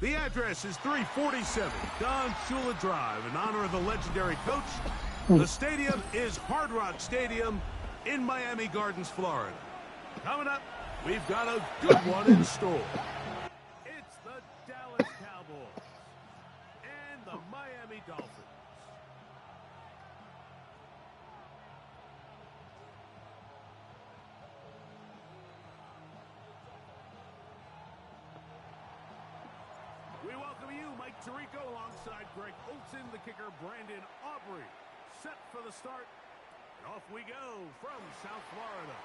The address is 347 Don Shula Drive in honor of the legendary coach. The stadium is Hard Rock Stadium in Miami Gardens, Florida. Coming up, we've got a good one in store. It's the Dallas Cowboys and the Miami Dolphins. We welcome you, Mike Tirico, alongside Greg Olson, the kicker, Brandon Aubrey. Set for the start, and off we go from South Florida.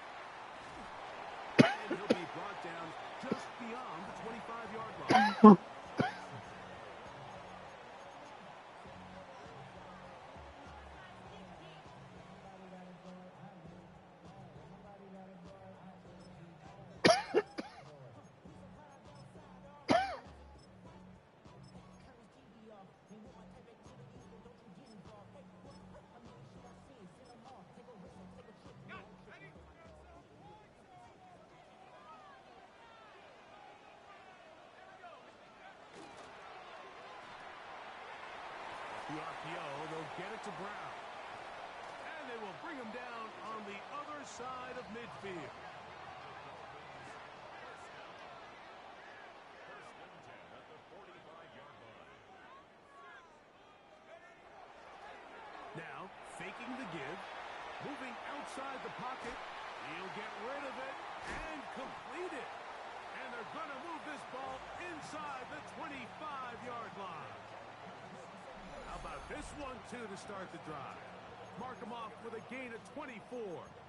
And he'll be brought down just beyond the 25-yard line. The RPO, they'll get it to Brown. And they will bring him down on the other side of midfield. Now, faking the give, moving outside the pocket. He'll get rid of it and complete it. And they're going to move this ball inside the 25-yard line. How about this one, too, to start the drive? Mark him off with a gain of 24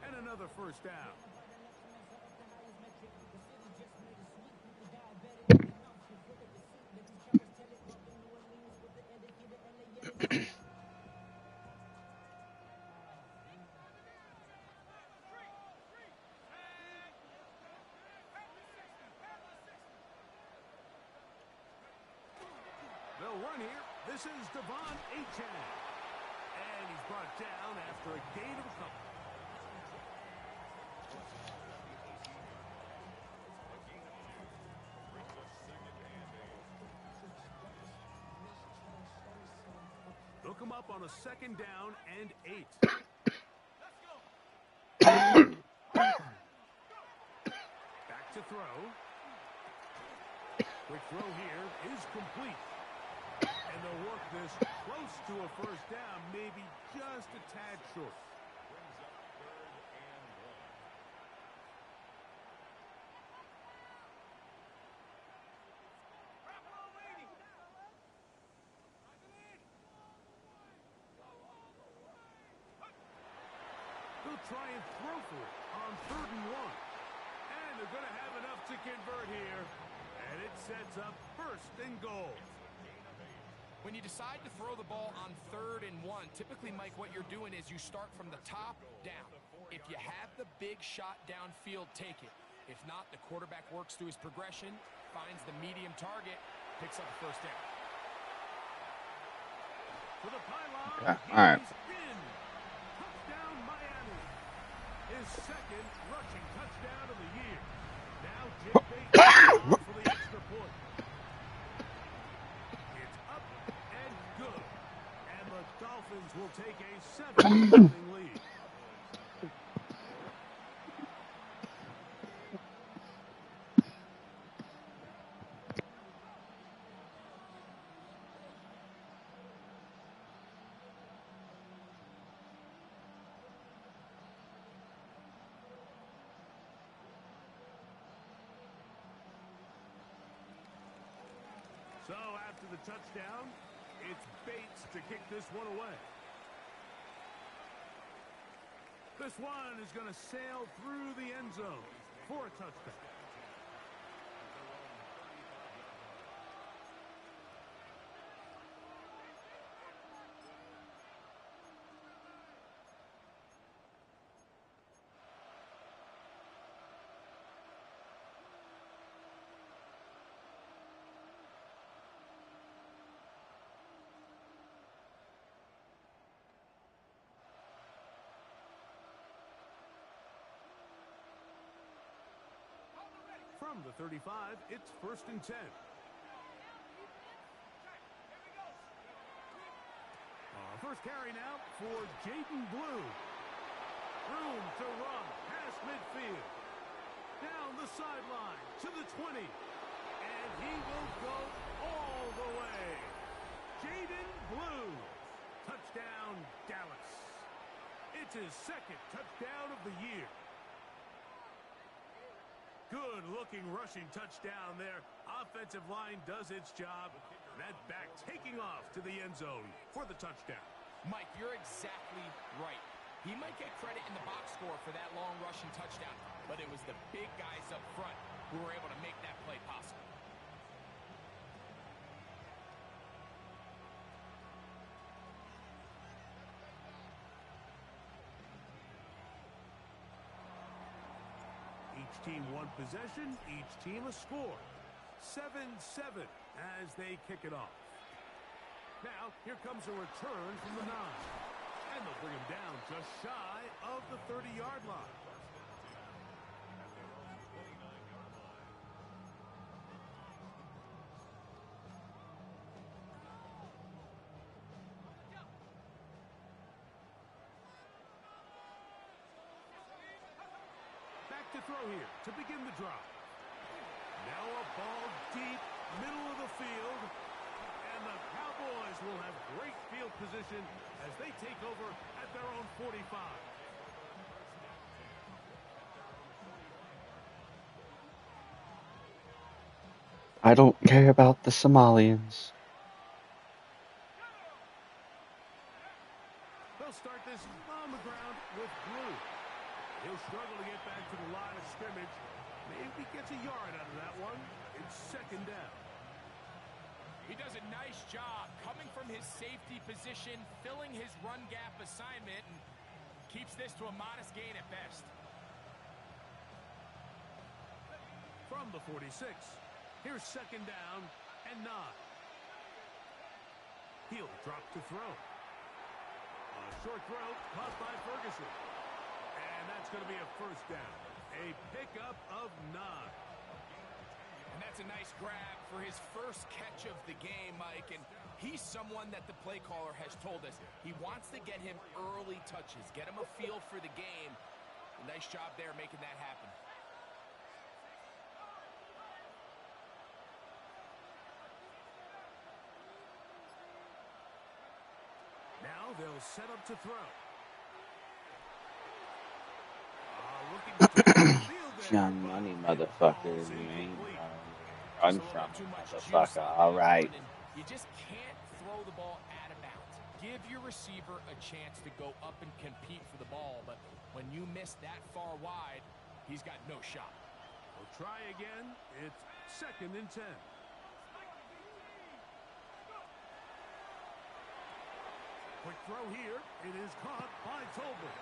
and another first down. They'll run here. This is Devon Achane. And he's brought down after a gain of a couple. They'll come up on a second down and 8. Back to throw. Quick throw here is complete. And they'll work this close to a first down, maybe just a tad short. They'll try and throw for it on 3rd and 1. And they're going to have enough to convert here. And it sets up 1st and goal. When you decide to throw the ball on 3rd and 1, typically, Mike, what you're doing is you start from the top down. If you have the big shot downfield, take it. If not, the quarterback works through his progression, finds the medium target, picks up the first down. To the pylon, Okay, all right. Touchdown, Miami. His 2nd rushing touchdown of the year. Now Jim Bates for the extra point. And the Dolphins will take a 7-0 lead. So after the touchdown, it's Bates to kick this one away. This one is going to sail through the end zone for a touchdown. From the 35, it's 1st and 10. First carry now for Jaden Blue. Room to run past midfield. Down the sideline to the 20. And he will go all the way. Jaden Blue. Touchdown, Dallas. It's his 2nd touchdown of the year. Good-looking rushing touchdown there. Offensive line does its job. That back taking off to the end zone for the touchdown. Mike, you're exactly right. He might get credit in the box score for that long rushing touchdown, but it was the big guys up front who were able to make that play possible. Each team one possession, each team a score. 7-7 as they kick it off. Now, here comes a return from the 9. And they'll bring him down just shy of the 30-yard line. Back to throw here to begin the drive. Now a ball deep, middle of the field. And the Cowboys will have great field position as they take over at their own 45. I don't care about the Somalians. They'll start this on the ground with Blue. He'll struggle to get back to the line of scrimmage. Maybe gets a yard out of that one. It's 2nd down. He does a nice job coming from his safety position, filling his run gap assignment, and keeps this to a modest gain at best. From the 46, here's 2nd down and 9. He'll drop to throw. A short throw caught by Ferguson. And that's going to be a 1st down. A pickup of 9. And that's a nice grab for his first catch of the game, Mike. And he's someone that the play caller has told us he wants to get him early touches, get him a feel for the game. A nice job there making that happen. Now they'll set up to throw. Looking to take the field there. Young money, motherfucker. You ain't run from it, motherfucker. All right. You just can't throw the ball out of bounds. Give your receiver a chance to go up and compete for the ball, but when you miss that far wide, he's got no shot. We'll try again. It's 2nd and 10. Quick throw here. It is caught by Tolbert.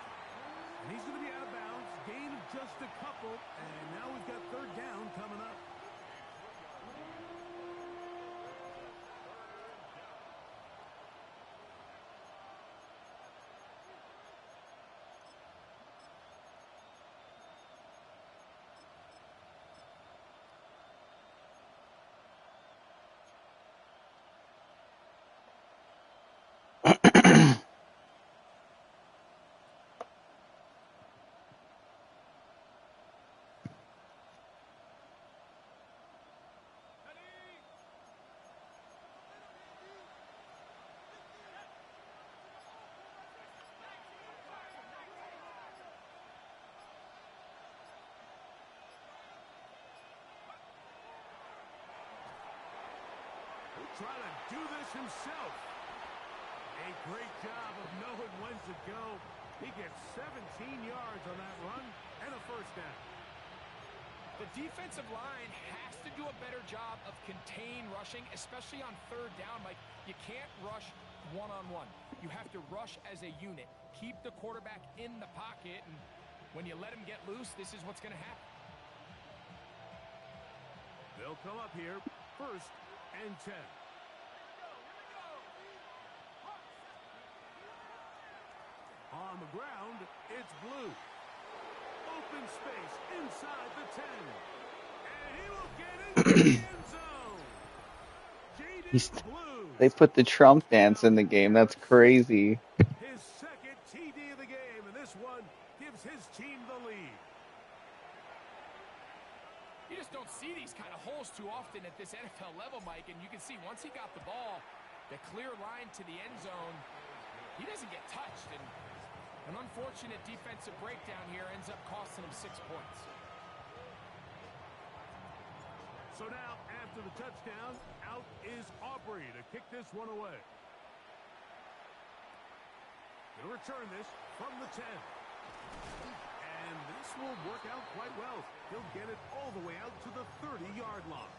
And he's going to be out of bounds. Gain of just a couple. And now we've got 3rd down coming up. Trying to do this himself. A great job of knowing when to go. He gets 17 yards on that run and a 1st down. The defensive line has to do a better job of contained rushing, especially on 3rd down. Like, you can't rush one-on-one. You have to rush as a unit. Keep the quarterback in the pocket, and when you let him get loose, this is what's going to happen. They'll come up here 1st and 10. On the ground, it's Blue. Open space inside the 10. And will get into the end zone. He's, JD Blue. they put the Trump dance in the game. That's crazy. His second TD of the game, and this one gives his team the lead. You just don't see these kind of holes too often at this NFL level, Mike, and you can see once he got the ball, the clear line to the end zone, he doesn't get touched, and an unfortunate defensive breakdown here ends up costing him 6 points. So now, after the touchdown, out is Aubrey to kick this one away. He'll return this from the 10. And this will work out quite well. He'll get it all the way out to the 30-yard line.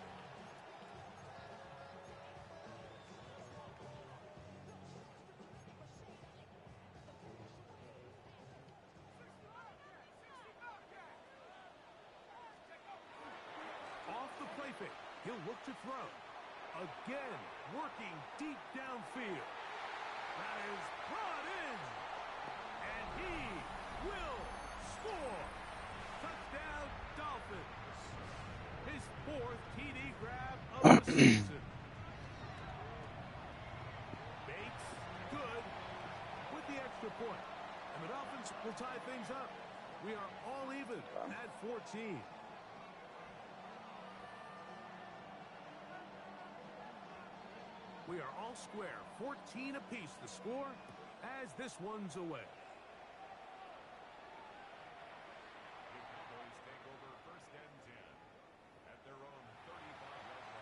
Off the play fake, he'll look to throw. Again, working deep downfield. That is brought in. And he will score. Touchdown, Dolphins. His 4th TD grab of the season. Bates, good, with the extra point. And the Dolphins will tie things up. We are all even at 14. We are all square, 14 apiece the score as this one's away. Cowboys take over 1st and 10 at their own 35-yard line.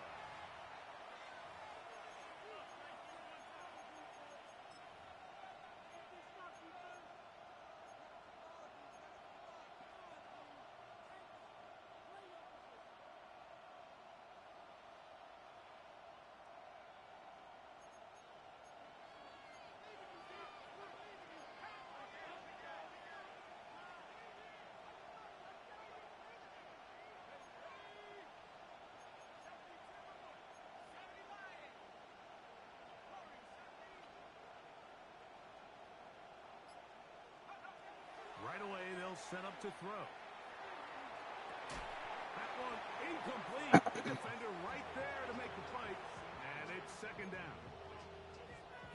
Right away, they'll set up to throw. That one incomplete. The defender right there to make the play. And it's 2nd down.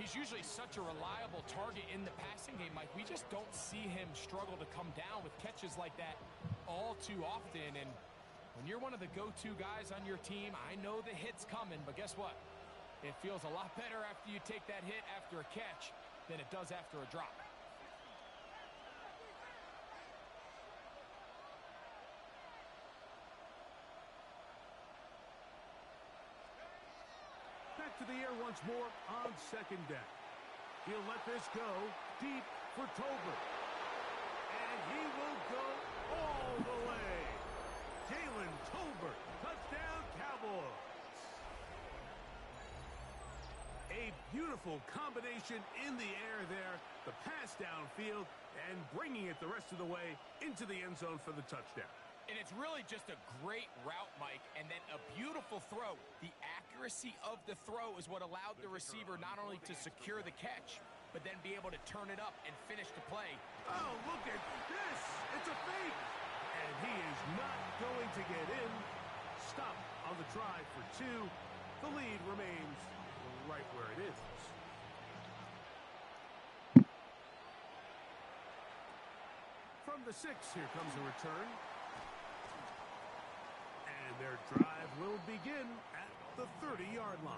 He's usually such a reliable target in the passing game, Mike. We just don't see him struggle to come down with catches like that all too often. And when you're one of the go-to guys on your team, I know the hit's coming, but guess what? It feels a lot better after you take that hit after a catch than it does after a drop. Back to the air once more on 2nd down. He'll let this go deep for Tolbert. And he will go all the way. Jalen Tolbert, touchdown Cowboys. A beautiful combination in the air there. The pass downfield and bringing it the rest of the way into the end zone for the touchdown. And it's really just a great route, Mike, and then a beautiful throw. The accuracy of the throw is what allowed the receiver not only to secure the catch, but then be able to turn it up and finish the play. Oh, look at this. It's a fake. And he is not going to get in. Stop on the try for 2. The lead remains right where it is. From the 6, here comes a return. And their drive will begin at the 30-yard line.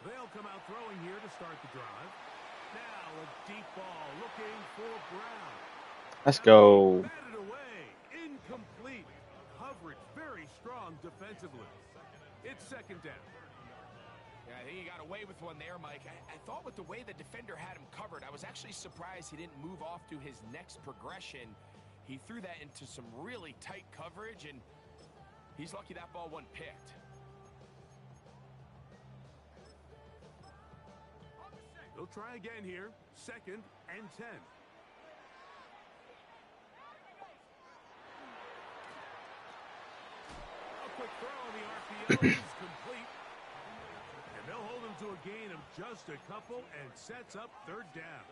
They'll come out throwing here to start the drive. Now a deep ball looking for Brown. Let's go. Batted away. Incomplete. Coverage very strong defensively. It's 2nd down. Yeah, I think he got away with one there, Mike. I thought with the way the defender had him covered, I was actually surprised he didn't move off to his next progression. He threw that into some really tight coverage, and he's lucky that ball wasn't picked. They'll They'll try again here. 2nd and 10. A quick throw on the RPO is complete. And they'll hold him to a gain of just a couple and sets up 3rd down.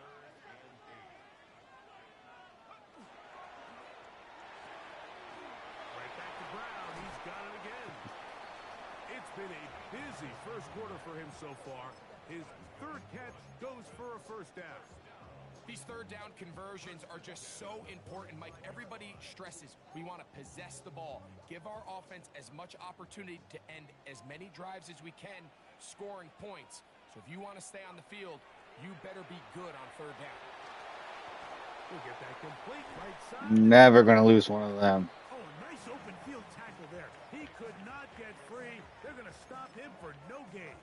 Right back to Brown. He's got it again. It's been a busy first quarter for him so far. His 3rd catch goes for a 1st down. These 3rd down conversions are just so important, Mike. Everybody stresses we want to possess the ball, give our offense as much opportunity to end as many drives as we can, scoring points. So if you want to stay on the field, you better be good on 3rd down. We'll get that complete right side. Never going to lose one of them. Oh, nice open field tackle there. He could not get free. They're going to stop him for no gain.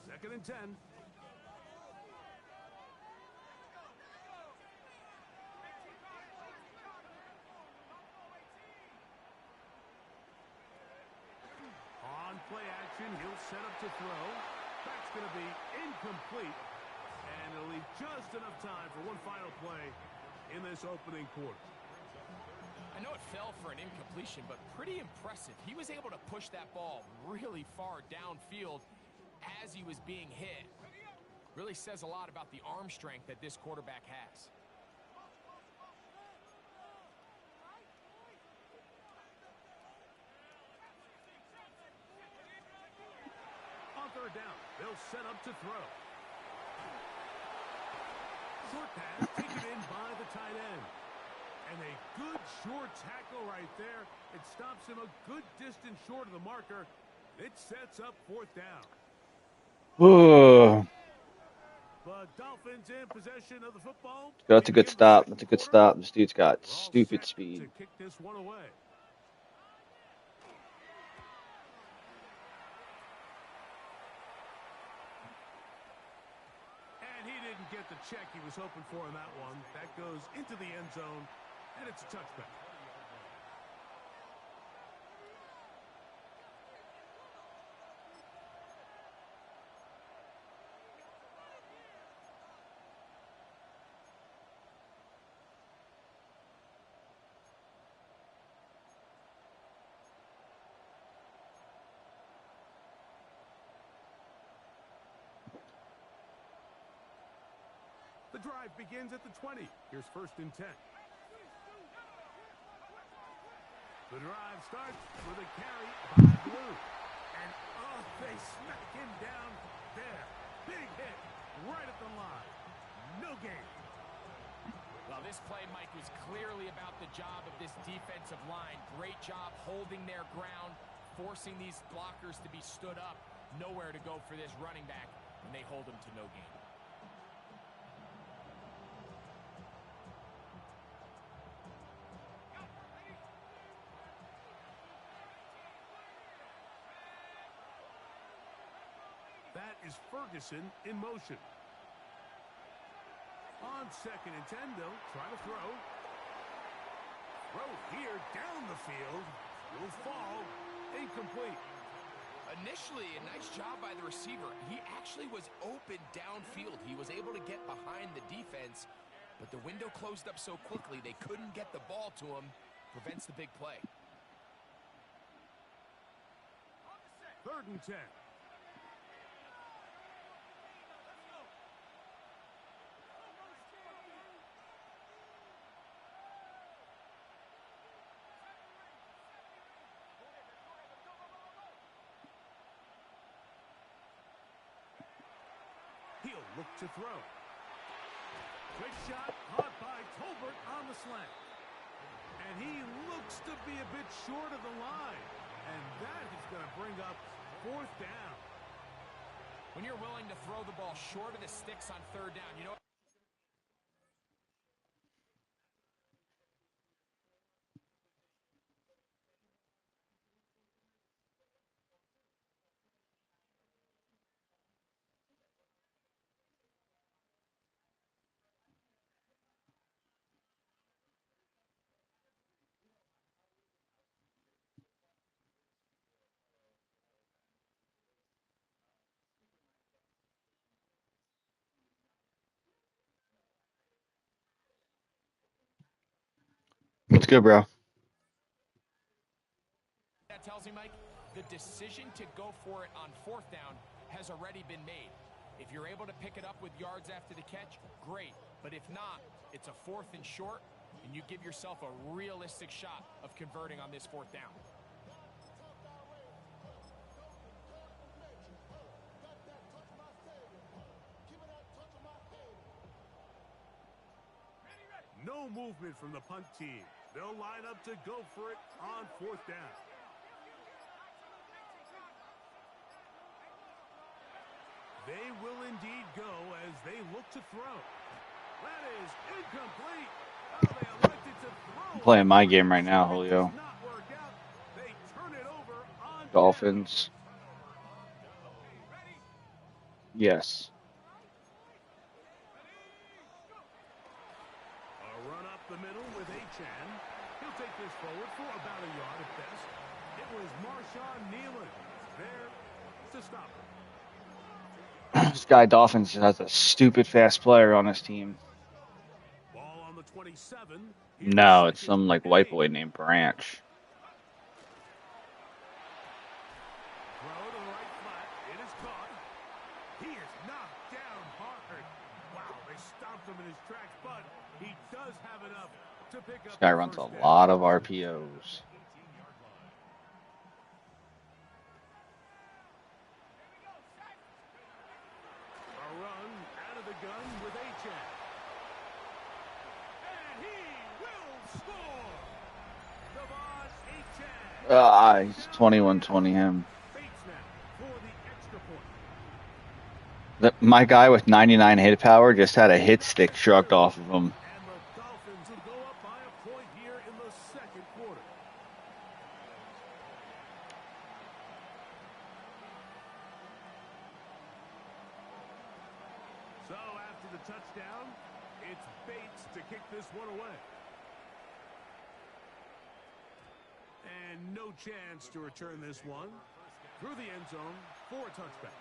Second and 10. On play action, he'll set up to throw. That's going to be incomplete. And it'll leave just enough time for one final play in this opening quarter. I know it fell for an incompletion, but pretty impressive. He was able to push that ball really far downfield as he was being hit. Really says a lot about the arm strength that this quarterback has. On 3rd down, they'll set up to throw. Short pass taken in by the tight end. And a good short tackle right there. It stops him a good distance short of the marker. It sets up 4th down. Ooh. But Dolphins in possession of the football. That's a good stop. That's a good stop. This dude's got stupid speed. To kick this one away. And he didn't get the check he was hoping for in that one. That goes into the end zone, and it's a touchback. The drive begins at the 20. Here's 1st and 10. The drive starts with a carry by Blue. And, oh, they smack him down there. Big hit right at the line. No gain. Well, this play, Mike, was clearly about the job of this defensive line. Great job holding their ground, forcing these blockers to be stood up. Nowhere to go for this running back, and they hold him to no gain. That is Ferguson in motion. On 2nd and 10, they'll try to throw. Throw here down the field. Will fall. Incomplete. Initially, a nice job by the receiver. He actually was open downfield. He was able to get behind the defense, but the window closed up so quickly they couldn't get the ball to him. Prevents the big play. 3rd and 10. He'll look to throw. Quick shot caught by Tolbert on the slant. And he looks to be a bit short of the line. And that is going to bring up 4th down. When you're willing to throw the ball short of the sticks on 3rd down, you know It's good, bro. That tells me, Mike, the decision to go for it on 4th down has already been made. If you're able to pick it up with yards after the catch, great. But if not, it's a 4th and short, and you give yourself a realistic shot of converting on this 4th down. No movement from the punt team. They'll line up to go for it on 4th down. They will indeed go as they look to throw. That is incomplete. Oh, they elected to throw. I'm playing my game right now, Julio. They turn it over on Dolphins. Yes. A run up the middle with Achan. He'll take this forward for about a yard at best. It was Marshawn Nealon there to stop him. This guy Dolphins has a stupid fast player on his team. Ball on the 27. No, it's some like white boy named Branch. Throw to the right flat. It is caught. He is knocked down hard. Wow, they stomped him in his tracks, but he does have enough to pick up. This guy runs a lot of RPOs. He's 21-20 him. My guy with 99 hit power just had a hit stick shrugged off of him. So after the touchdown, it's Bates to kick this one away. And no chance to return this one through the end zone for a touchback.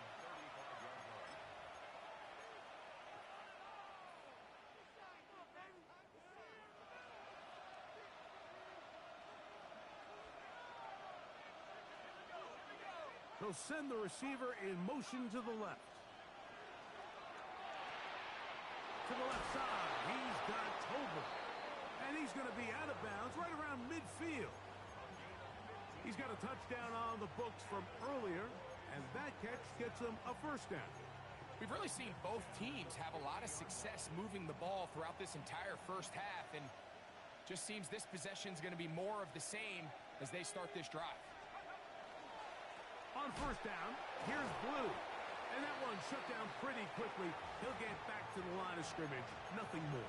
He'll send the receiver in motion to the left. To the left side, he's got Tolbert. And he's going to be out of bounds right around midfield. He's got a touchdown on the books from earlier, and that catch gets him a first down. We've really seen both teams have a lot of success moving the ball throughout this entire first half, and just seems this possession is going to be more of the same as they start this drive. On first down, here's Blue. And that one shut down pretty quickly. He'll get back to the line of scrimmage. Nothing more.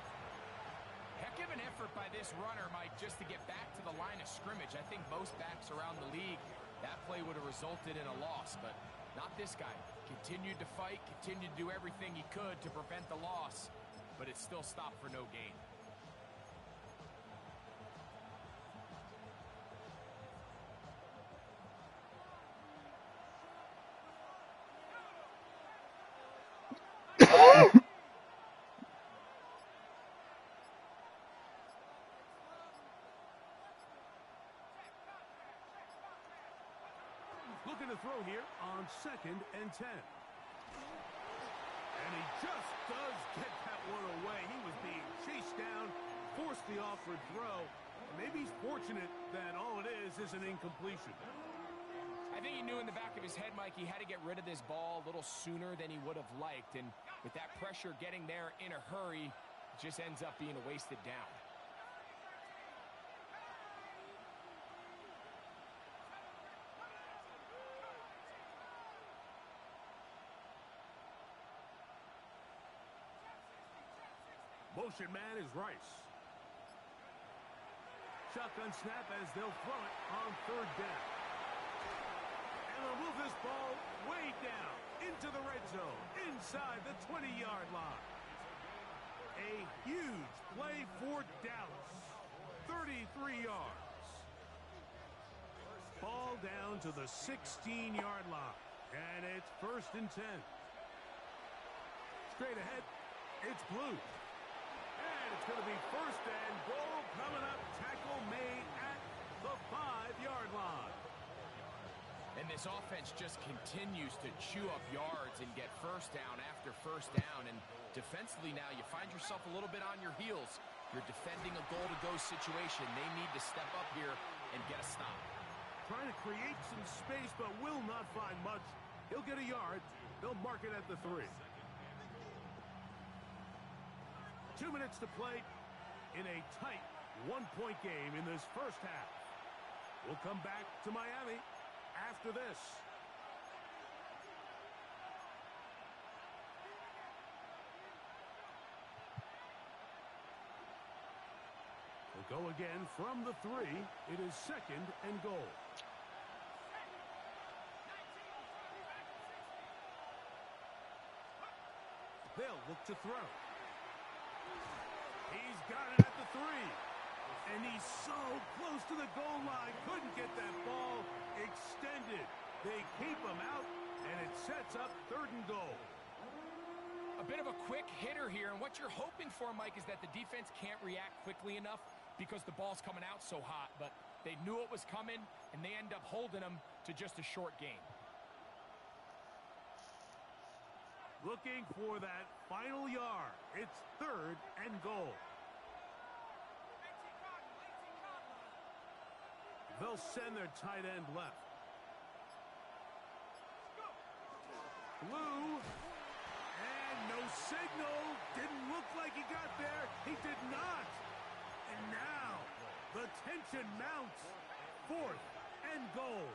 Heck of an effort by this runner, Mike, just to get back to the line of scrimmage. I think most backs around the league, that play would have resulted in a loss, but not this guy. Continued to fight, continued to do everything he could to prevent the loss, but it still stopped for no gain. Looking to throw here on 2nd and 10. And he just does get that one away. He was being chased down, forced the offered throw. Maybe he's fortunate that all it is an incompletion. I think he knew in the back of his head, Mike, he had to get rid of this ball a little sooner than he would have liked. And with that pressure getting there in a hurry, it just ends up being a wasted down. Motion man is Rice. Shotgun snap as they'll throw it on 3rd down. And they'll move this ball way down into the red zone, inside the 20-yard line. A huge play for Dallas. 33 yards. Ball down to the 16-yard line. And it's 1st and 10. Straight ahead, it's Blue. And it's going to be first and goal coming up. Tackle made at the 5-yard line. And this offense just continues to chew up yards and get first down after first down. And defensively now, you find yourself a little bit on your heels. You're defending a goal-to-go situation. They need to step up here and get a stop. Trying to create some space, but will not find much. He'll get a yard. They'll mark it at the 3. 2 minutes to play in a tight one-point game in this first half. We'll come back to Miami after this. We'll go again from the 3. It is second and goal. They'll look to throw. He's got it at the 3. And he's so close to the goal line. Couldn't get that ball extended. They keep him out, and it sets up third and goal. A bit of a quick hitter here, and what you're hoping for, Mike, is that the defense can't react quickly enough because the ball's coming out so hot. But they knew it was coming, and they end up holding them to just a short gain. Looking for that final yard. It's third and goal. They'll send their tight end left. Blue. And no signal. Didn't look like he got there. He did not. And now the tension mounts. Fourth and goal.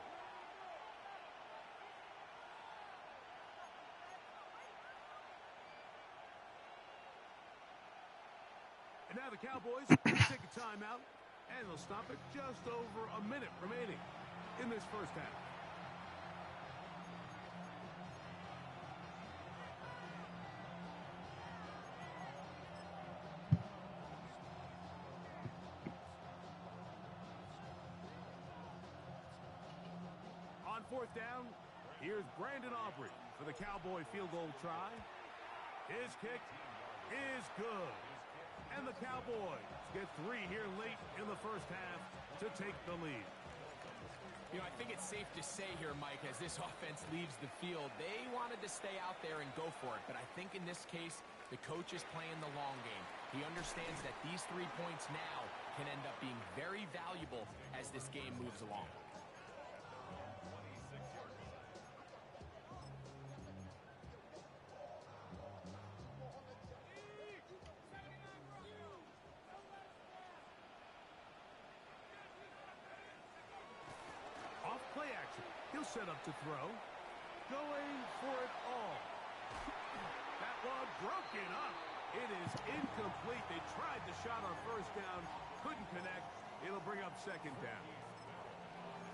And now the Cowboys take a timeout. And they'll stop it just over a minute remaining in this first half. On fourth down, here's Brandon Aubrey for the Cowboy field goal try. His kick is good. And the Cowboys get 3 here late in the first half to take the lead. You know, I think it's safe to say here, Mike, as this offense leaves the field, they wanted to stay out there and go for it. But I think in this case, the coach is playing the long game. He understands that these 3 points now can end up being very valuable as this game moves along. Play action. He'll set up to throw. Going for it all. That one broken up. It is incomplete. They tried the shot on first down. Couldn't connect. It'll bring up second down.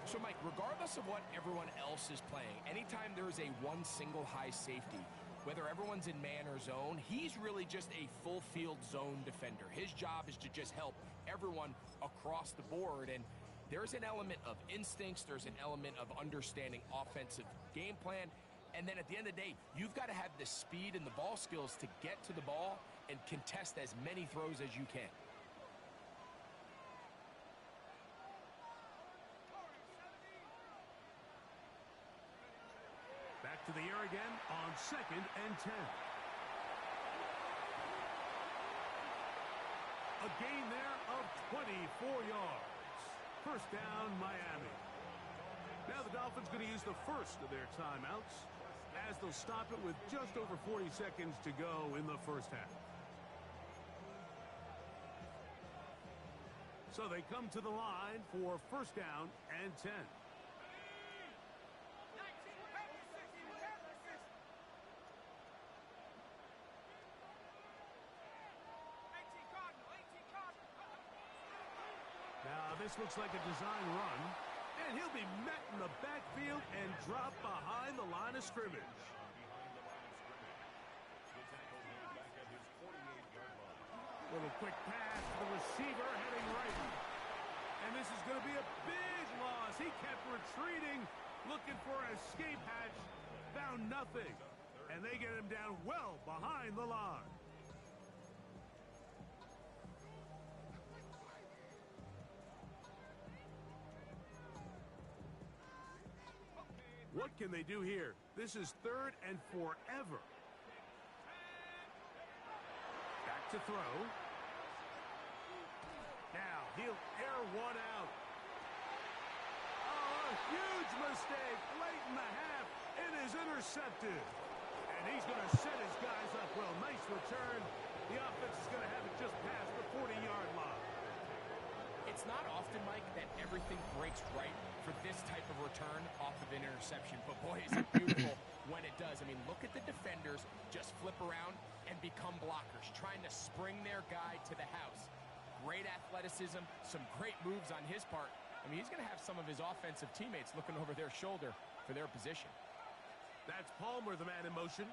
So, Mike, regardless of what everyone else is playing, anytime there is a one single high safety, whether everyone's in man or zone, he's really just a full field zone defender. His job is to just help everyone across the board. And there's an element of instincts, there's an element of understanding offensive game plan, and then at the end of the day, you've got to have the speed and the ball skills to get to the ball and contest as many throws as you can. Back to the air again on second and 10. A gain there of 24 yards. First down, Miami. Now the Dolphins going to use the first of their timeouts as they'll stop it with just over 40 seconds to go in the first half. So they come to the line for first down and 10. This looks like a design run, and he'll be met in the backfield and dropped behind the line of scrimmage. Little quick pass to the receiver heading right. And this is going to be a big loss. He kept retreating, looking for an escape hatch, found nothing. And they get him down well behind the line. can they do here? This is 3rd and forever. Back to throw. Now, he'll air one out. Oh, a huge mistake late in the half. It is intercepted. And he's going to set his guys up well. Nice return. The offense is going to have it just past the 40-yard line. It's not often, Mike, that everything breaks right for this type of return off of an interception. But, boy, is it beautiful when it does. I mean, look at the defenders just flip around and become blockers, trying to spring their guy to the house. Great athleticism, some great moves on his part. I mean, he's going to have some of his offensive teammates looking over their shoulder for their position. That's Palmer, the man in motion.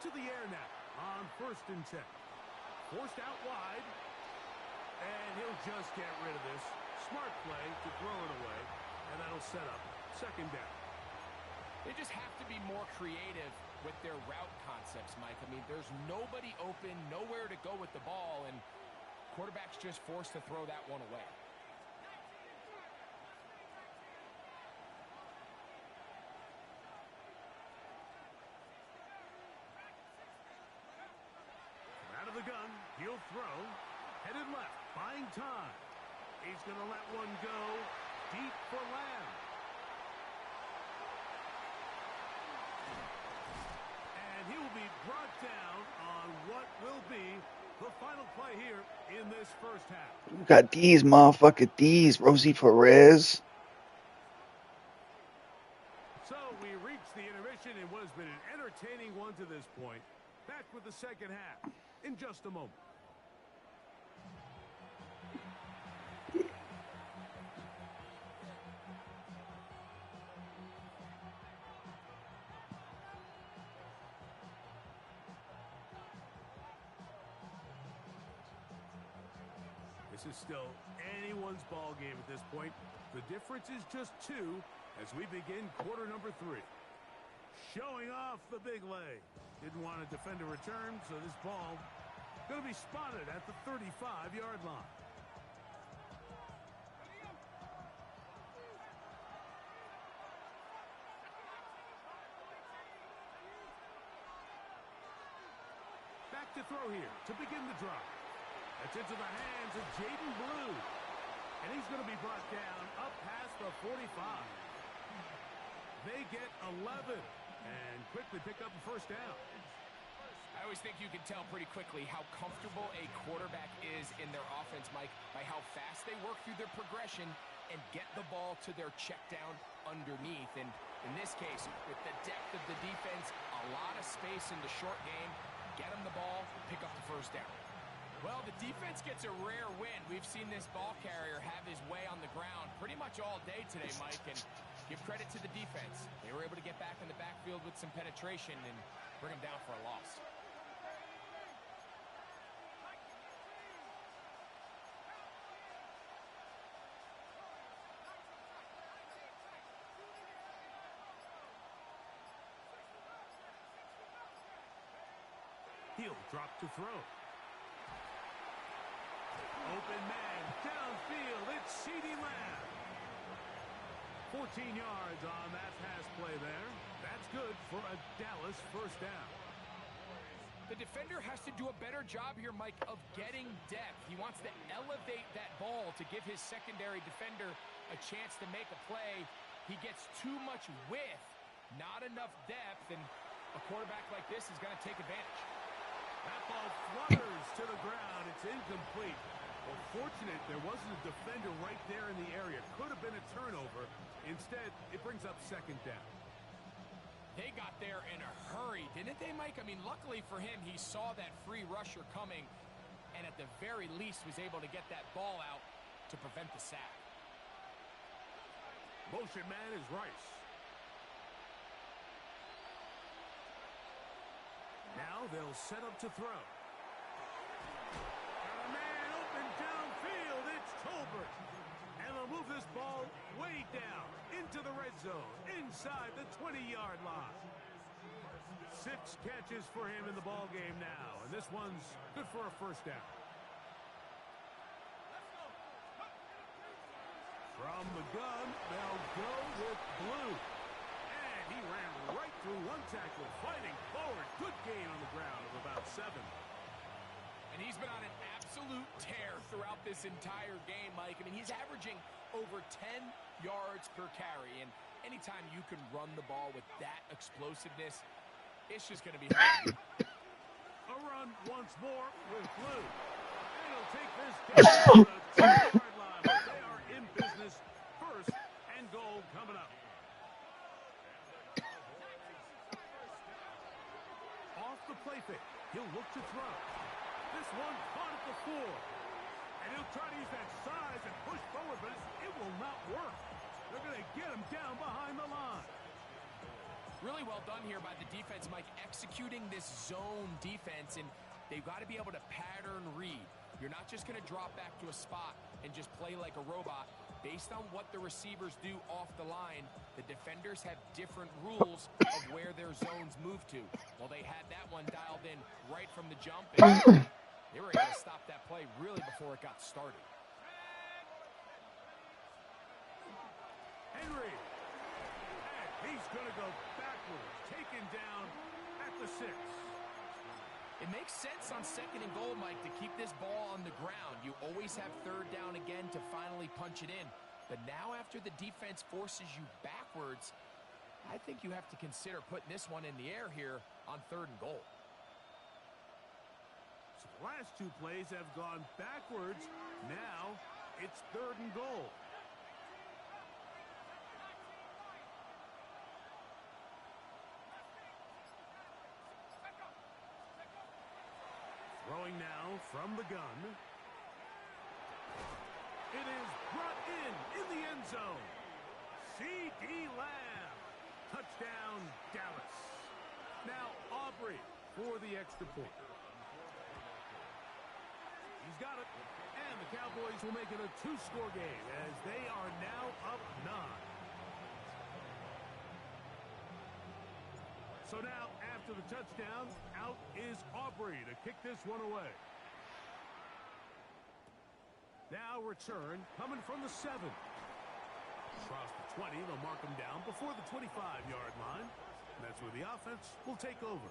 To the air now on 1st and 10. Forced out wide. And he'll just get rid of this. Smart play to throw it away. And that'll set up 2nd down. They just have to be more creative with their route concepts, Mike. I mean, there's nobody open, nowhere to go with the ball, and quarterback's just forced to throw that one away. Out of the gun, he'll throw. Headed left, buying time. He's going to let one go deep for Lamb. And he will be brought down on what will be the final play here in this 1st half. We got these motherfucking D's, Rosie Perez. So we reached the intermission in what has been an entertaining one to this point. Back with the 2nd half in just a moment. This is still anyone's ball game at this point. The difference is just 2 as we begin quarter number 3. Showing off the big leg. Didn't want to defend a return, so this ball going to be spotted at the 35-yard line. Back to throw here to begin the drive. That's into the hands of Jaden Blue. And he's going to be brought down up past the 45. They get 11 and quickly pick up a 1st down. I always think you can tell pretty quickly how comfortable a quarterback is in their offense, Mike, by how fast they work through their progression and get the ball to their check down underneath. And in this case, with the depth of the defense, a lot of space in the short game, get them the ball, pick up the 1st down. Well, the defense gets a rare win. We've seen this ball carrier have his way on the ground pretty much all day today, Mike, and give credit to the defense. They were able to get back in the backfield with some penetration and bring them down for a loss. He'll drop to throw. Open man, downfield, it's CeeDee Lamb. 14 yards on that pass play there. That's good for a Dallas 1st down. The defender has to do a better job here, Mike, of getting depth. He wants to elevate that ball to give his secondary defender a chance to make a play. He gets too much width, not enough depth, and a quarterback like this is going to take advantage. That ball flutters to the ground. It's incomplete. Well, fortunate there wasn't a defender right there in the area. Could have been a turnover. Instead, it brings up 2nd down. They got there in a hurry, didn't they, Mike? I mean, luckily for him, he saw that free rusher coming and at the very least was able to get that ball out to prevent the sack. Motion man is Rice. Now they'll set up to throw. Got a man open downfield. It's Tolbert. And they'll move this ball way down into the red zone, inside the 20-yard line. 6 catches for him in the ball game now, and this one's good for a 1st down. From From the gun, they'll go with blue. And he ran right through one tackle, fighting forward. Good gain on the ground of about 7. And he's been on an absolute tear throughout this entire game, Mike. I mean, he's averaging over 10 yards per carry. And anytime you can run the ball with that explosiveness, it's just going to be hard. A run once more with blue. And he'll take this down to the 2-yard line. But they are in business. First and goal coming up. Off the play fake. He'll look to throw. This one caught at the 4. And he'll try to use that size and push forward, but it will not work. They're going to get him down behind the line. Really well done here by the defense, Mike, executing this zone defense, and they've got to be able to pattern read. You're not just going to drop back to a spot and just play like a robot. Based on what the receivers do off the line, the defenders have different rules of where their zones move to. Well, they had that one dialed in right from the jump, and they were able to stop that play really before it got started. Henry. And he's going to go backwards, taken down at the 6. It makes sense on 2nd and goal, Mike, to keep this ball on the ground. You always have 3rd down again to finally punch it in. But now after the defense forces you backwards, I think you have to consider putting this one in the air here on 3rd and goal. So the last 2 plays have gone backwards. Now it's 3rd and goal. Throwing now from the gun. It is brought in the end zone. C.D. Lamb. Touchdown, Dallas. Now Aubrey for the extra point. He's got it. And the Cowboys will make it a 2-score game as they are now up 9. So now, after the touchdown, out is Aubrey to kick this one away. Now return coming from the 7. Across the 20, they'll mark him down before the 25-yard line. And that's where the offense will take over.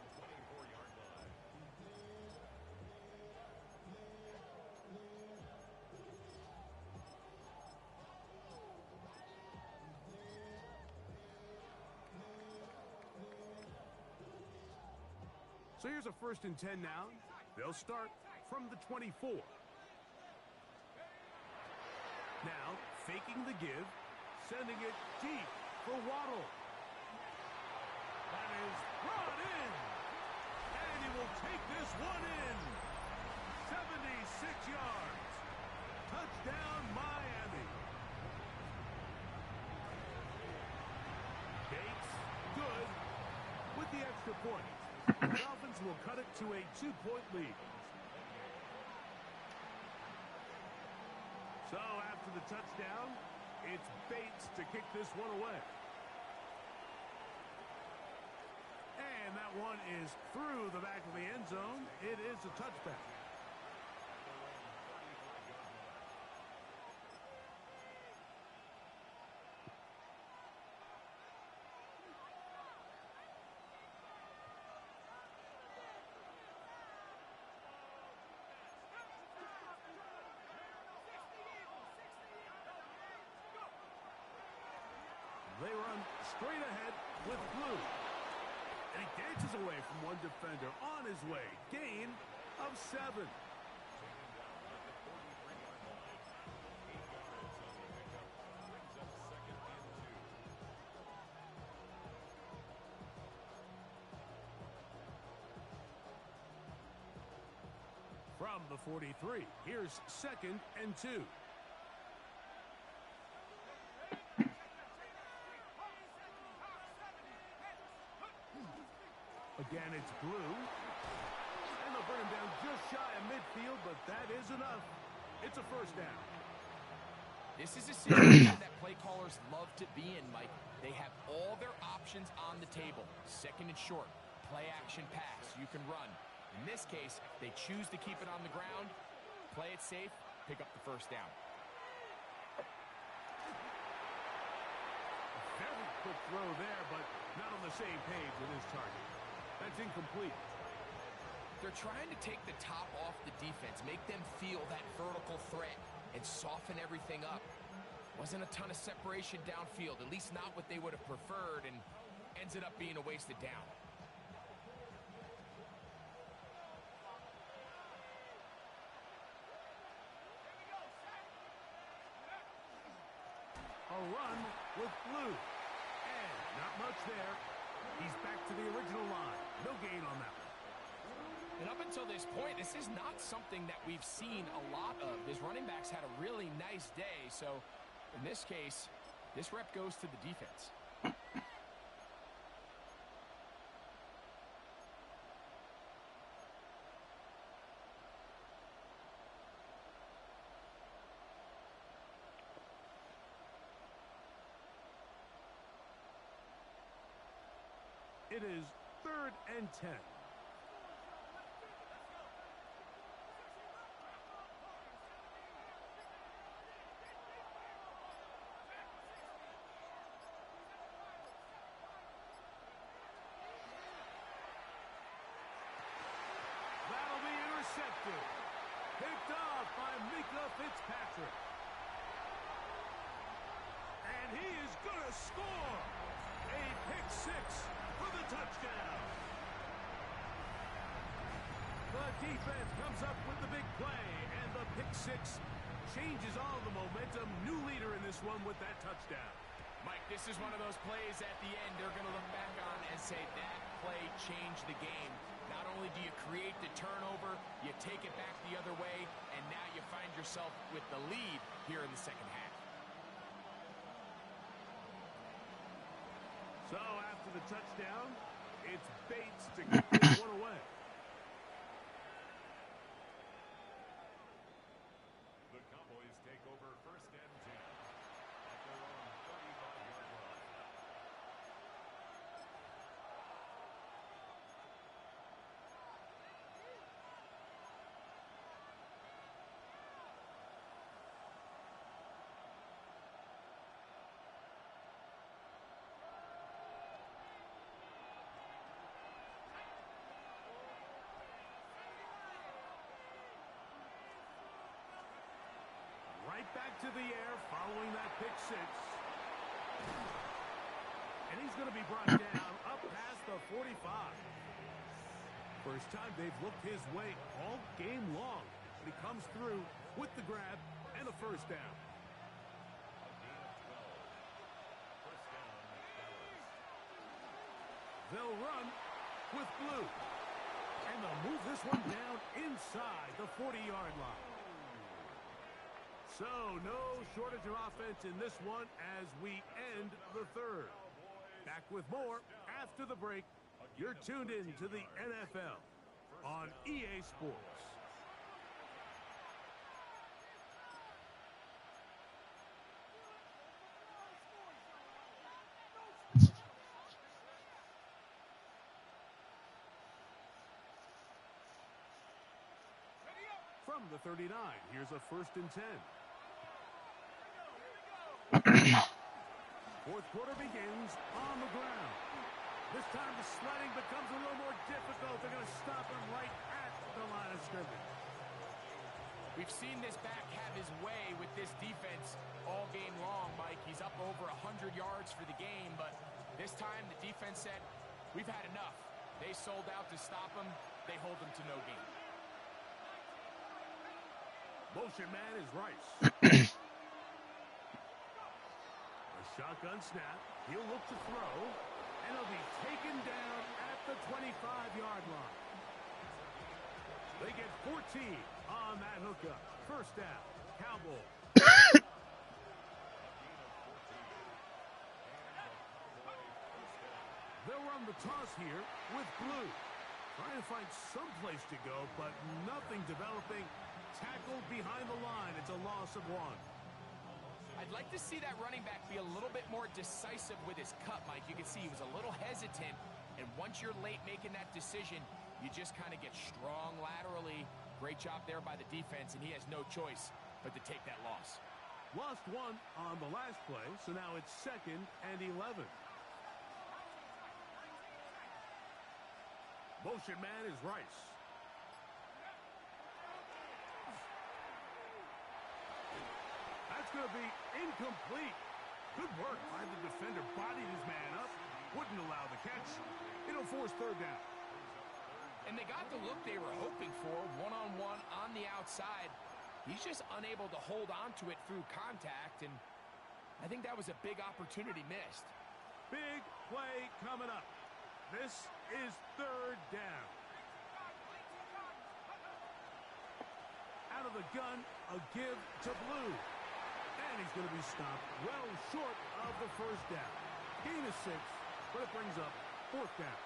So here's a 1st and 10 now. They'll start from the 24. Now, faking the give, sending it deep for Waddle. That is brought in. And he will take this one in. 76 yards. Touchdown, Miami. Bates, good, with the extra point. The Dolphins will cut it to a 2-point lead. So after the touchdown, it's Bates to kick this one away. And that one is through the back of the end zone. It is a touchback. They run straight ahead with blue. And he dances away from one defender on his way. Gain of 7. From the 43, here's 2nd and 2. Again, it's blue. And they'll bring him down just shy of midfield, but that is enough. It's a 1st down. This is a situation that play callers love to be in, Mike. They have all their options on the table. 2nd and short, play action pass. You can run. In this case, they choose to keep it on the ground, play it safe, pick up the 1st down. quick throw there, but not on the same page with his target. That's incomplete. They're trying to take the top off the defense, make them feel that vertical threat, and soften everything up. Wasn't a ton of separation downfield, at least not what they would have preferred, and ends up being a wasted down. A run with Blue. And not much there. He's back to the original line. No gain on that one. And up until this point, this is not something that we've seen a lot of. His running backs had a really nice day, so in this case, this rep goes to the defense. It is 3rd and 10. That'll be intercepted. Picked off by Mika Fitzpatrick. And he is going to score. A pick six for the touchdown. The defense comes up with the big play, and the pick six changes all the momentum. New leader in this one with that touchdown. Mike, this is one of those plays at the end they're going to look back on and say that play changed the game. Not only do you create the turnover, you take it back the other way, and now you find yourself with the lead here in the second half. So after the touchdown, it's Bates to get this one away. The Cowboys take over 1st and 10 at their own 35-yard line. Right back to the air following that pick six. And he's going to be brought down up past the 45. First time they've looked his way all game long. But he comes through with the grab and a first down. A gain of 12. 1st down, Dallas. They'll run with Blue. And they'll move this one down inside the 40-yard line. So, no shortage of offense in this one as we end the third. Back with more after the break. You're tuned in to the NFL on EA Sports. From the 39, here's a 1st and 10. Fourth quarter begins on the ground. This time the sledding becomes a little more difficult. They're going to stop him right at the line of scrimmage. We've seen this back have his way with this defense all game long, Mike. He's up over 100 yards for the game, but this time the defense said, we've had enough. They sold out to stop him. They hold him to no gain. Motion man is Rice. Shotgun snap. He'll look to throw, and he'll be taken down at the 25-yard line. They get 14 on that hookup. First down, Cowboys. They'll run the toss here with Blue. Trying to find some place to go, but nothing developing. Tackled behind the line. It's a loss of 1. I'd like to see that running back be a little bit more decisive with his cut, Mike. You can see he was a little hesitant, and once you're late making that decision, you just kind of get strong laterally. Great job there by the defense, and he has no choice but to take that loss. Lost 1 on the last play, so now it's 2nd and 11. Motion man is Rice. That's going to be incomplete. Good work by the defender. Bodied his man up. Wouldn't allow the catch. It'll force third down. And they got the look they were hoping for, one-on-one on the outside. He's just unable to hold on to it through contact, and I think that was a big opportunity missed. Big play coming up. This is third down. Out of the gun, a give to Blue. And he's going to be stopped well short of the first down. Gain is 6, but it brings up fourth down.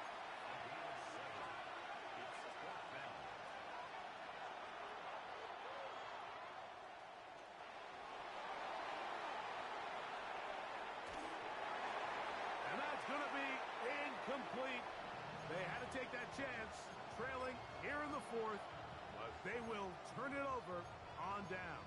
And that's going to be incomplete. They had to take that chance, trailing here in the fourth, but they will turn it over on down.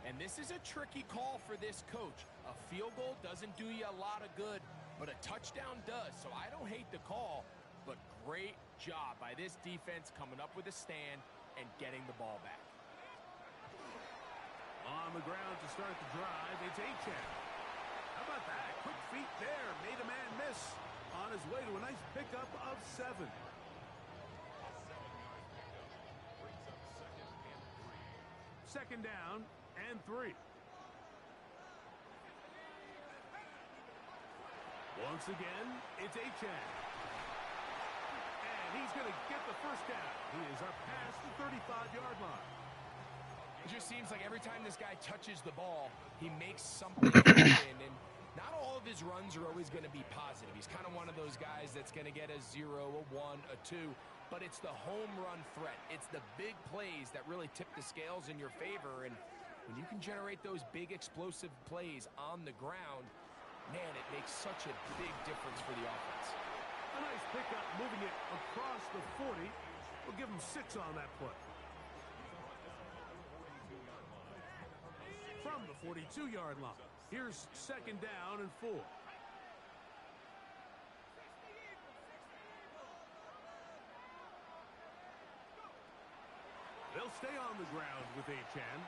And this is a tricky call for this coach. A field goal doesn't do you a lot of good, but a touchdown does. So I don't hate the call, but great job by this defense coming up with a stand and getting the ball back. On the ground to start the drive, it's Achane. How about that? Quick feet there. Made a man miss on his way to a nice pickup of 7. Second down and 3. Once again, it's Achane. And he's going to get the first down. He is up past the 35-yard line. It just seems like every time this guy touches the ball, he makes something happen, and not all of his runs are always going to be positive. He's kind of one of those guys that's going to get a 0, a 1, a 2, but it's the home run threat. It's the big plays that really tip the scales in your favor, and when you can generate those big explosive plays on the ground, man, it makes such a big difference for the offense. A nice pickup, moving it across the 40. We'll give him 6 on that play. From the 42-yard line, here's second down and 4. They'll stay on the ground with Achane.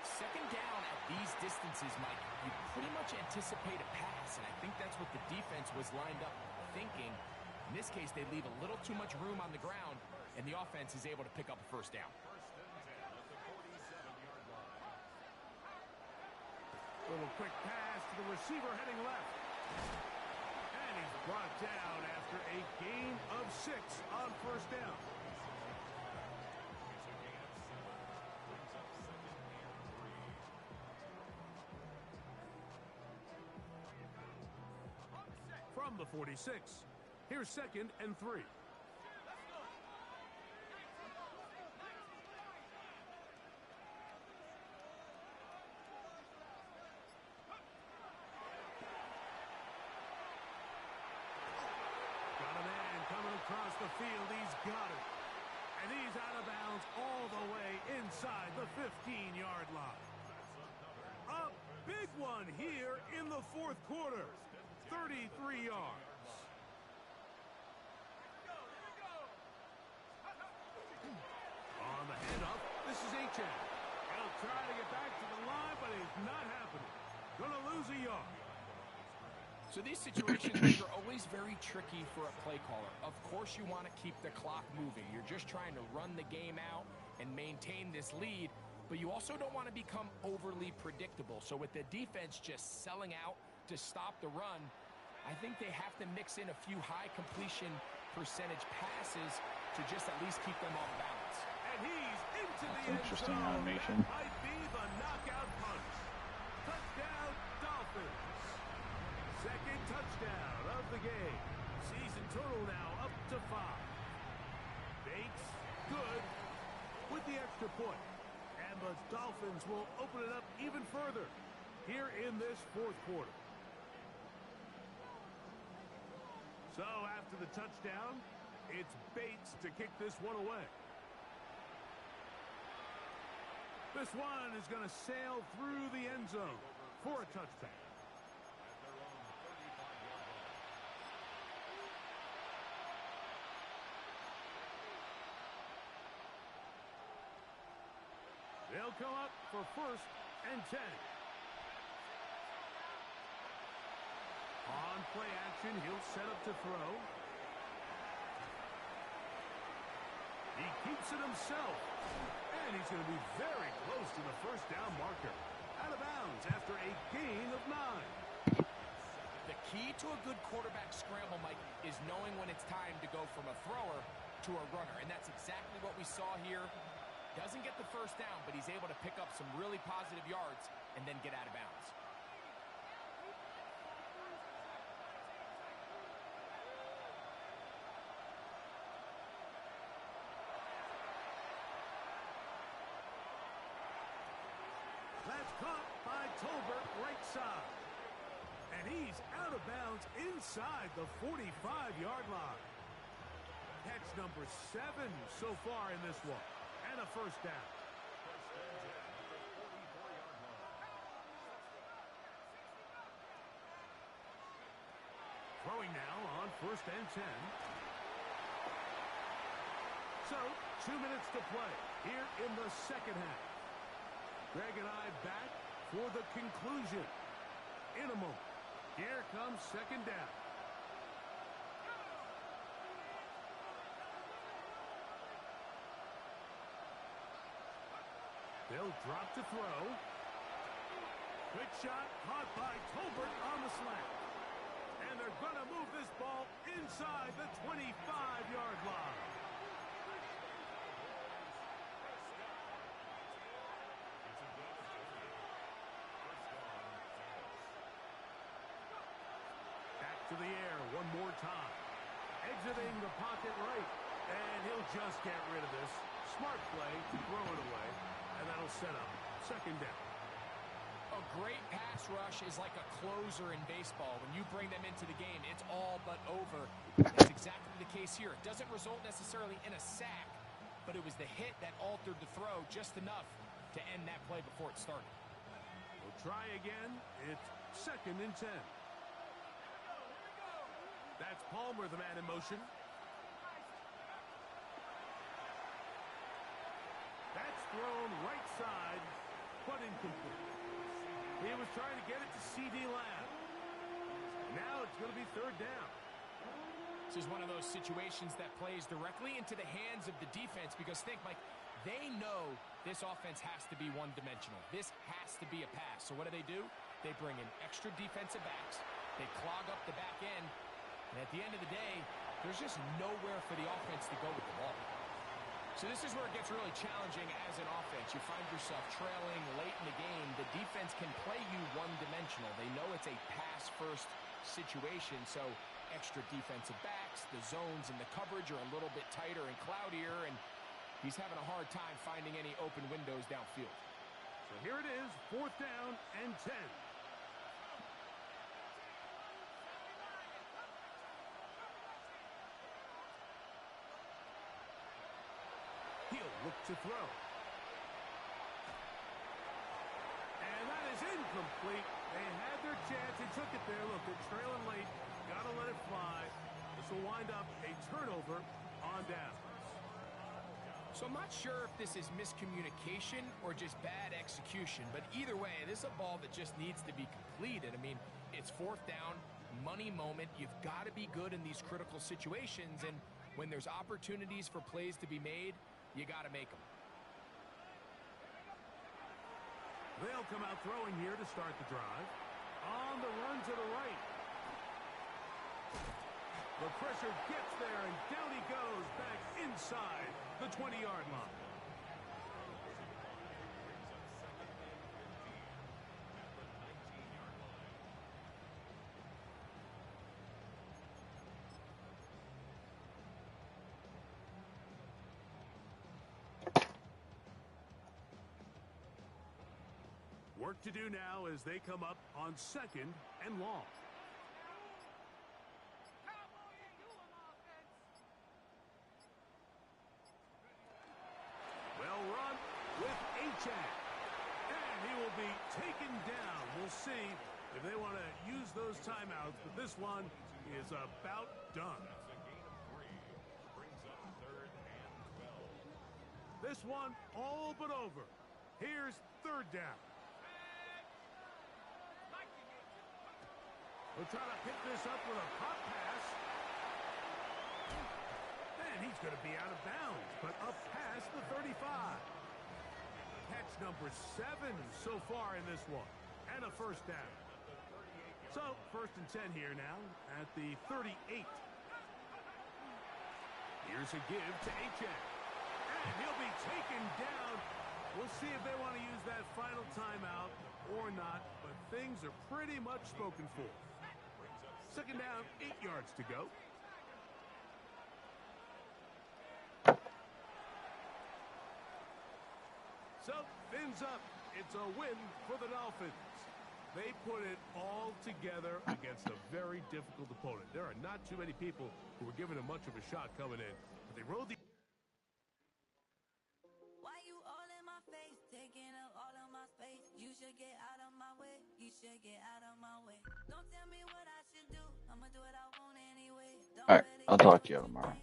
Second down at these distances, Mike, you pretty much anticipate a pass, and I think that's what the defense was lined up thinking. In this case, they leave a little too much room on the ground, and the offense is able to pick up a first down. Little quick pass to the receiver heading left. And he's brought down after a gain of 6 on first down. From the 46, here's second and 3. Across the field, he's got it. And he's out of bounds all the way inside the 15-yard line. A big one here in the fourth quarter. 33 yards. On the handoff, this is Achane. He'll try to get back to the line, but it's not happening. Gonna lose a yard. So these situations are always very tricky for a play caller. Of course you want to keep the clock moving. You're just trying to run the game out and maintain this lead, but you also don't want to become overly predictable. So with the defense just selling out to stop the run, I think they have to mix in a few high completion percentage passes to just at least keep them off balance. And he's into the end Interesting zone. animation. That might be the knockout punch. Touchdown, Dolphins. Second touchdown of the game. Season total now up to 5. Bates, good with the extra point. And the Dolphins will open it up even further here in this fourth quarter. So after the touchdown, it's Bates to kick this one away. This one is going to sail through the end zone for a touchdown. They'll come up for 1st and 10. On play action, he'll set up to throw. He keeps it himself. And he's going to be very close to the 1st down marker. Out of bounds after a gain of 9. The key to a good quarterback scramble, Mike, is knowing when it's time to go from a thrower to a runner. And that's exactly what we saw here. Doesn't get the 1st down, but he's able to pick up some really positive yards and then get out of bounds. That's caught by Tolbert right side. And he's out of bounds inside the 45-yard line. Catch number 7 so far in this one. And a 1st down. Throwing now on 1st and 10. So, 2 minutes to play here in the 2nd half. Greg and I back for the conclusion in a moment. Here comes 2nd down. They'll drop to throw. Quick shot caught by Tolbert on the slant. And they're going to move this ball inside the 25-yard line. Back to the air one more time. Exiting the pocket right. And he'll just get rid of this. Smart play to throw it away. And that'll set up 2nd down. A great pass rush is like a closer in baseball. When you bring them into the game, it's all but over. That's exactly the case here. It doesn't result necessarily in a sack, but it was the hit that altered the throw just enough to end that play before it started. We'll try again. It's 2nd and 10. That's Palmer, the man in motion. That's thrown right side, but incomplete. He was trying to get it to C.D. Lamb. Now it's going to be 3rd down. This is one of those situations that plays directly into the hands of the defense because think, Mike, they know this offense has to be one-dimensional. This has to be a pass. So what do? They bring in extra defensive backs. They clog up the back end. And at the end of the day, there's just nowhere for the offense to go with the ball. So this is where it gets really challenging as an offense. You find yourself trailing late in the game. The defense can play you one-dimensional. They know it's a pass-first situation, so extra defensive backs, the zones and the coverage are a little bit tighter and cloudier, and he's having a hard time finding any open windows downfield. So here it is, 4th down and 10. He'll look to throw. And that is incomplete. They had their chance. They took it there. Look, they're trailing late. Got to let it fly. This will wind up a turnover on downs. So I'm not sure if this is miscommunication or just bad execution, but either way, this is a ball that just needs to be completed. I mean, it's 4th down, money moment. You've got to be good in these critical situations, and when there's opportunities for plays to be made, you got to make them. They'll come out throwing here to start the drive. On the run to the right. The pressure gets there, and down he goes back inside the 20-yard line. Work to do now as they come up on 2nd and long. Well run with H.A. And he will be taken down. We'll see if they want to use those timeouts, but this one is about done. This one all but over. Here's third down. We'll try to pick this up with a pop pass. And he's going to be out of bounds, but up past the 35. Catch number 7 so far in this one. And a first down. So, 1st and 10 here now at the 38. Here's a give to H.A. And he'll be taken down. We'll see if they want to use that final timeout or not, but things are pretty much spoken for. 2nd down, 8 yards to go. So, fins up. It's a win for the Dolphins. They put it all together against a very difficult opponent. There are not too many people who were giving him much of a shot coming in, but they rode the... Why you all in my face, taking up all of my space? You should get out of my way. You should get out of my way. Don't tell me what I should do. I'ma do what I want anyway. All right, I'll talk to you tomorrow.